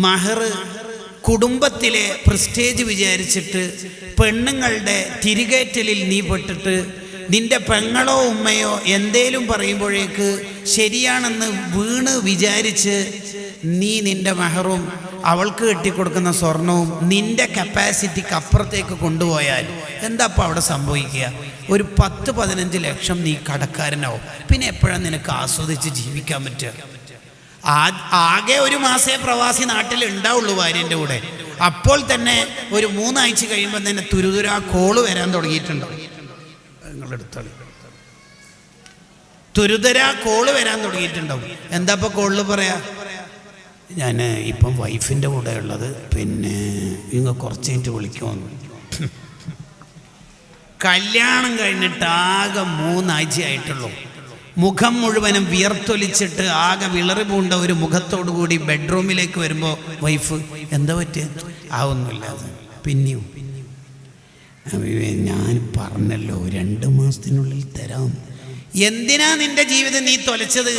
മഹർ കുടുംബത്തിലെ പ്രസ്റ്റേജ് വിചാരിച്ചിട്ട് പെണ്ണുങ്ങളുടെ തിരികേറ്റലിൽ നീ പെട്ടിട്ട് നിന്റെ പെങ്ങളോ ഉമ്മയോ എന്തേലും പറയുമ്പോഴേക്ക് ശരിയാണെന്ന് വീണ് വിചാരിച്ച് നീ നിന്റെ മഹറും അവൾക്ക് കെട്ടിക്കൊടുക്കുന്ന സ്വർണവും നിന്റെ കപ്പാസിറ്റിക്ക് അപ്പുറത്തേക്ക് കൊണ്ടുപോയാൽ എന്താ അപ്പോൾ അവിടെ സംഭവിക്കുക? ഒരു 10-15 ലക്ഷം നീ കടക്കാരനാവും. പിന്നെ എപ്പോഴാണ് നിനക്ക് ആസ്വദിച്ച് ജീവിക്കാൻ പറ്റുക? ആകെ ഒരു മാസേ പ്രവാസി നാട്ടിൽ ഉണ്ടാവുള്ളൂ ഭാര്യൻ്റെ കൂടെ. അപ്പോൾ തന്നെ ഒരു 3 ആഴ്ച കഴിയുമ്പോൾ തന്നെ തുരുതുരാ കോള് വരാൻ തുടങ്ങിയിട്ടുണ്ടോ? നിങ്ങളെടുത്തോളൂ, തുരുതുരാ കോള് വരാൻ തുടങ്ങിയിട്ടുണ്ടാവും. എന്താ ഇപ്പോൾ കോളിൽ പറയാ? ഞാൻ ഇപ്പം വൈഫിൻ്റെ കൂടെ ഉള്ളത്, പിന്നെ നിങ്ങൾ കുറച്ച് കഴിഞ്ഞിട്ട് വിളിക്കുമെന്ന്. കല്യാണം കഴിഞ്ഞിട്ട് ആകെ 3 ആഴ്ചയായിട്ടുള്ളൂ. മുഖം മുഴുവനും വിയർത്തൊലിച്ചിട്ട് ആകെ വിളറി പൂണ്ട ഒരു മുഖത്തോടു കൂടി ബെഡ്റൂമിലേക്ക് വരുമ്പോൾ വൈഫ് എന്താ പറ്റിയ? ഒന്നുമില്ലാതെ. പിന്നെയും ഞാൻ പറഞ്ഞല്ലോ 2 മാസത്തിനുള്ളിൽ തരാം. എന്തിനാ നിന്റെ ജീവിതം നീ തൊലച്ചത്?